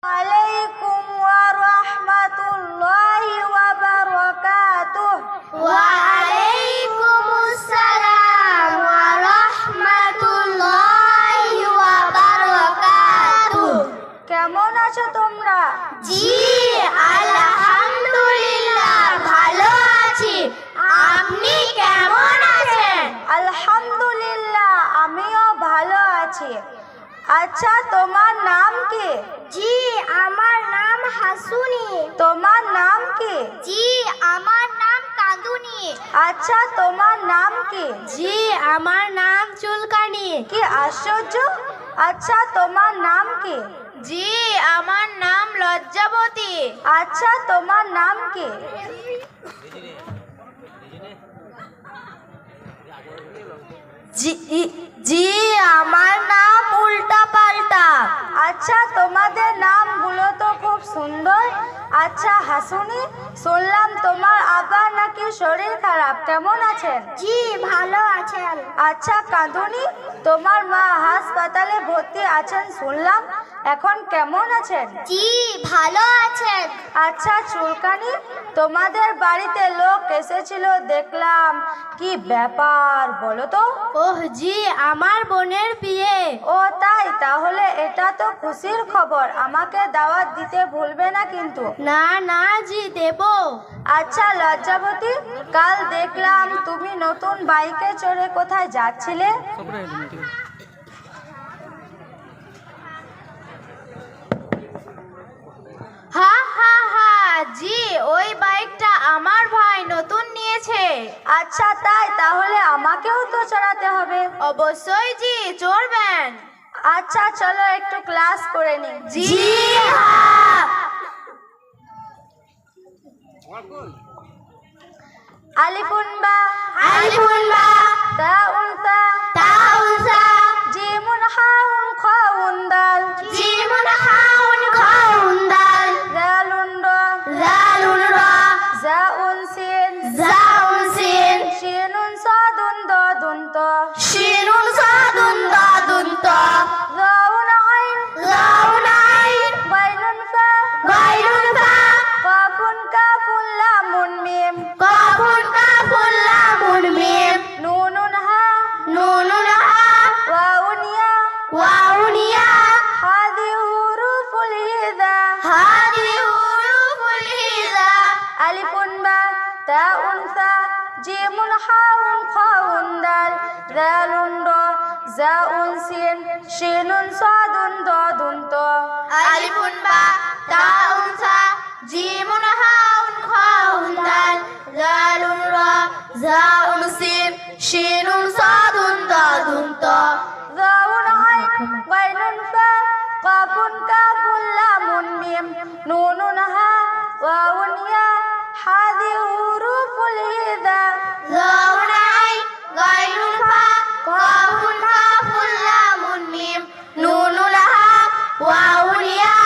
عليكم ورحمة الله وبركاته. وعليكم السلام ورحمة الله وبركاته. কেমন আছো তোমরা? জি আলহামদুলিল্লাহ ভালো আছি। আপনি কেমন আছেন? আলহামদুলিল্লাহ আমিও ভালো আছি। আচ্ছা, তোমার নাম কি? জি আমার নাম হাসুনি। তোমার নাম কি? জি আমার নাম কাঁদুনি। আচ্ছা, তোমার নাম কি? জি আমার নাম চুলকানি। কি আশ্চর্য! আচ্ছা, তোমার নাম কি? জি আমার নাম লজ্জাবতী। আচ্ছা, তোমার নাম কি? জি আমার নাম উল্টা পাল্টা। আচ্ছা, তোমাদের নামগুলো তো খুব সুন্দর। আচ্ছা হাসুনি, শুনলাম তোমার আবার নাকি শরীর খারাপ, কেমন আছেন? জি ভালো আছেন। আচ্ছা কাঁদুনি, তোমার মা হাসপাতালে ভর্তি আছেন শুনলাম, এখন কেমন আছেন? জি ভালো আছেন। আচ্ছা চুলকানি, তোমাদের বাড়িতে লোক এসেছিল দেখলাম, কি ব্যাপার বলো তো? ওহ জি আমার বোনের বিয়ে। ও তাই, তাহলে এটা তো খুশির খবর, আমাকে দাওয়াত দিতে ভুলবে না কিন্তু। না না জি দেব। আচ্ছা লজ্জাবতী, কাল দেখলাম তুমি নতুন বাইকে চড়ে কোথায় যাচ্ছিলে? হা হা হা জি ওই বাইকটা আমার ভাই নতুন নিয়েছে। আচ্ছা তাই, তাহলে আমাকেও তো চড়াতে হবে। অবশ্যই জি চড়বেন। আচ্ছা চলো একটু ক্লাস করে নি। জি হ্যাঁ। আলিফুন বা, আলিফুন বা, তাউন তা, তাউন সা, জিমুন হাউন খাউন দাল, জিমুন হাউন খাউন দাল, জালুন র, জালুন রা, জাউন সিন, জাউন সিন, শিনুন সাদুন দাদুন ত, শিনুন সাদুন দাদুন ত, জাউন আইন, জাউন আইন, গাইনুন ফা, গাইনুন ফা, কাফুন কাফুন লামুন মিম, কাফুন কাফুন লামুন মিম, নুনুন হা, নুনুন হা, ওয়াউন ইয়া, ওয়াউন ইয়া, হাদি হুরুফুল হিজা, হাদি হুরুফুল হিজা, আলিফুন বা, তাউন সা, জিমুন হাউন খাউন দাল, জালুন র, জাউন সিন, শিনুন সাদুন দাদুন ত, আলিফুন বা, তাউন সা, জিমুন হাউন খাউন দাল, জালুন রা, জাউন সিন, শিনুন সাদুন দাদুন ত, জাউন আইন, গাইনুন ফা, কাফুন কাফুন লামুন মিম, নুনুন হা, ওয়াউন ইয়া, হাদি হুরুফুল হিজা, জাউন আইন, গাইনুন ফা, কাফুন কাফুন লামুন মিম, নুনুন হা, ওয়াউন ইয়া,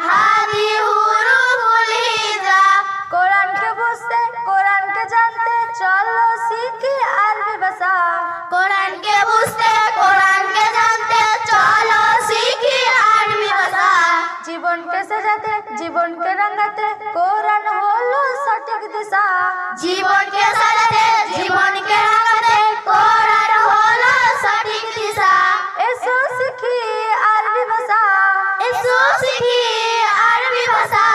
হাদি হুরুফুল হিজা। কোরআনকে বুঝতে, কোরআনকে জানতে, চলো শিখি আরবি ভাষা। কোরআনকে বুঝতে, কোরআনকে জানতে, চলো শিখি আরবি ভাষা। জীবনকে সাজাতে, জীবনকে রাঙাতে, কোরআন হলো সঠিক দিশা। জীবনকে সাজাতে, জীবনকে রাঙাতে, কোরআন হলো সঠিক দিশা। এসো শিখি আরবি ভাষা, এসো শিখি আরবি ভাষা।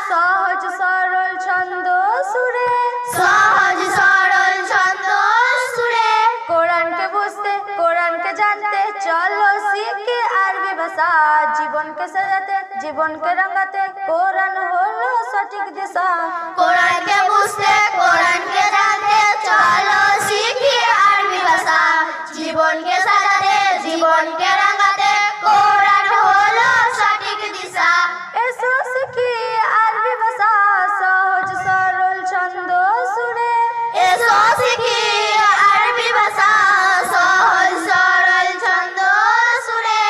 সহজ সরল ছন্দ সুরে, সহজ সরল ছন্দ সুরে। কোরআনকে বুঝতে, কোরআনকে জানতে, চলো শিখি আরবি ভাষা। জীবনকে সাজাতে, জীবনকে রাঙাতে, কোরআন হলো সঠিক দিশা। কোরআনকে বুঝতে, কোরআনকে জানতে, চলো শিখি আরবি ভাষা। জীবনকে সাজাতে, জীবনকে রাঙাতে, কোরআন হলো সঠিক দিশা। এসো শিখি আরবি ভাষা, সহজ সরল ছন্দ সুরে। এসো শিখি আরবি ভাষা, সহজ সরল ছন্দ সুরে।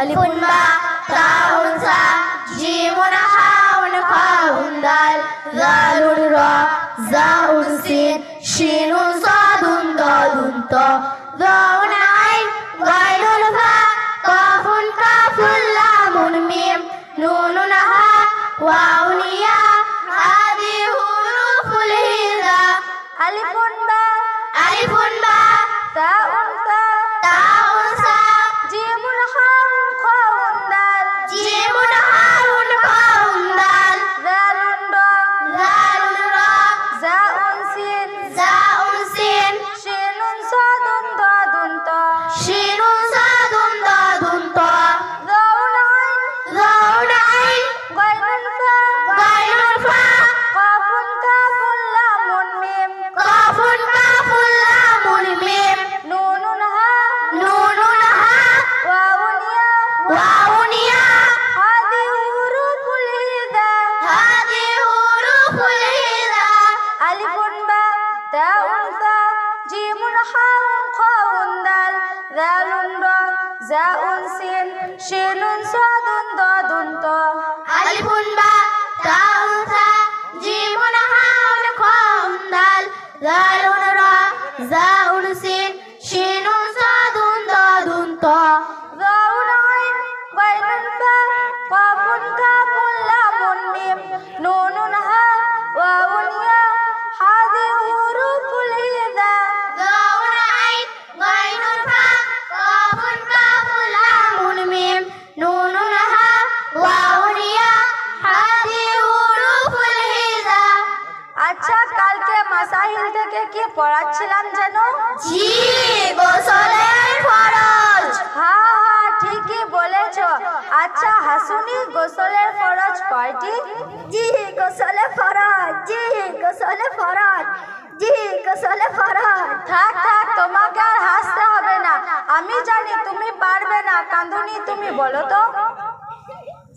আলিফুন বা, তাউন সা, জিমুন হাউন খাউন দাল, জালুন রা, জাউন সিন, শিনুন সাদুন দাদুন ত, জাউন আইন, গাইনুন ফা, কাফুন কাফুন লামুন মিম, নুন ওয়াউনিয়া হাদি হুরুফুল হিজা আলিফুন বা আলিফুন বা তাউন তা তাউন সা জিমুন হাউন খাউন দাল জিমুন হাউন খাউন দাল দালুন রা লালুন রা জাউন সিন জাউন সিন শিনুন সাদুন দাদুন তা শিনুন সাদুন দাদুন তা দাউন আইন যাউন আইন গাইনুন ফা গাইনুন ফা কাফুন কাফুন লামুন মিম কাফুন কাফুন লামুন মিম নুনুন হা নুনুন হা ওয়াউন ইয়া ওয়াউন ইয়া হাদি হুরুফুল হিজা হাদি হুরুফুল হিজা আলিফুন বা তাউন সা জিমুন হাউন খাউন দাল দালুন রা জাউন সিন শিনুন সাদুন দাদুন তা আলিফুন বা তাউন সা জিমুন হাউন খাউন দাল লালুন রা জাউন সিন শিনুন সাদুন দাদুন তা দাউন আইন গাইনুন ফা কাফুন কাফুন লামুন মিম নুনুন হা ওয়াউন ইয়া হাদি হুরুফুল হিজা যাউন আইন গাইনুন ফা কাফুন কাফুন লামুন মিম নুনুন হা ওয়াউন ইয়া হাদি হুরুফুল হিজা আচ্ছা কালকে মাসাহিল থেকে কি পড়াচ্ছিলাম জানো? জি গোসলের ফরজ হ্যাঁ ঠিকই বলেছো। আচ্ছা হাসুনি গোসলের ফরজ কয়টি? জি গোসলে ফরজ জি গোসলে ফরজ জি গোসলে ফরজ থাক থাক তোমাকে আর হাসতে হবে না, আমি জানি তুমি পারবে না। কান্দুনি তুমি বলো তো।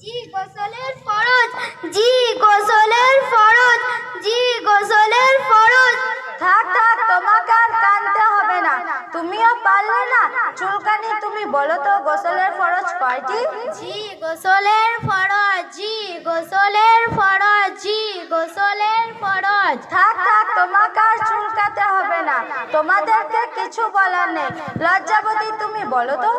জি গোসলের ফরজ জি গোসলের ফরজ জি গোসলের ফরজ থাক থাক তোমাকে আর কাঁদতে হবে না, তুমিও পারলে না। চুলকানি তুমি বলো তো গোসলের ফরজ কয়টি? জি গোসলের ফরজ জি গোসলের ফরজ জি গোসলের ফরজ থাক থাক তোমাকে আর চুলকাতে হবে না, তোমাদেরকে কিছু বলার নেই। লজ্জাবতী তুমি বলো তো।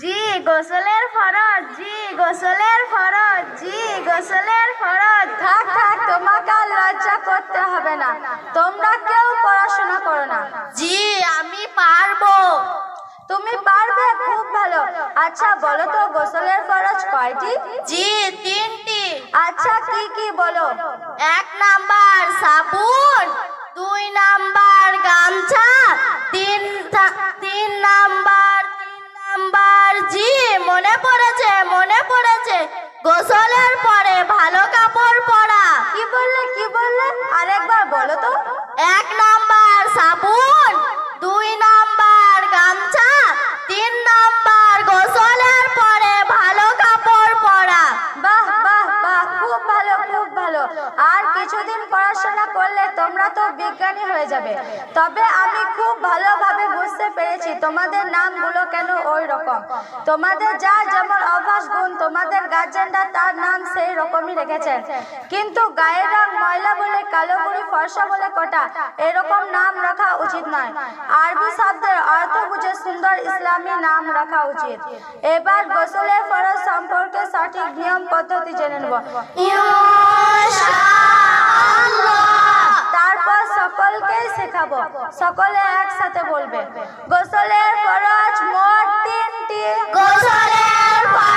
জি গোসলের ফরজ জি গোসলের ফরজ জি গোসলের ফরজ থাক থাক তোমাকে আর লজ্জা করতে হবে না, তোমরা কেউ পড়াশোনা করো না। জি আমি পারবো তুমি পারবে, খুব ভালো। আচ্ছা বলো তো গোসলের ফরজ কয়টি? জি তিনটি আচ্ছা কি কি বলো? 1 নাম্বার সাবুন 2 নাম্বার গামছা 3 নাম্বার জি মনে পড়েছে গোসলের পরে ভালো কাপড় পরা। কি বললে আরেকবার বলো তো। 1 নাম্বার সাবুন 2 নাম্বার গামছা 3 নাম্বার গোসলের পরে ভালো কাপড় পরা। বাহ বাহ বাহ, খুব ভালো খুব ভালো। আর কিছুদিন পড়াশোনা করলে তোমরা তো বিজ্ঞানী হয়ে যাবে। তবে আমি খুব ভালোভাবে বুঝতে পেরেছি তোমাদের নামগুলো কেন ওই রকম। তোমাদের যার যেমন অভ্যাস গুণ, তোমাদের গার্জেনরা তার নাম সেই রকমই রেখেছেন। কিন্তু গায়ের রং ময়লা বলে, কালো বুড়ি ফর্সা বলে কটা, এরকম নাম রাখা উচিত নয়। আরবি শব্দের অর্থ বুঝে সুন্দর ইসলামী নাম রাখা উচিত। এবার গোসলের ফরজ সম্পর্কে সঠিক নিয়ম পদ্ধতি জেনে নেব। তারপর সকলকেই শেখাবো, সকলে একসাথে বলবে। গোসলের ফরজ মোট 3টি। গোসলের ফরজ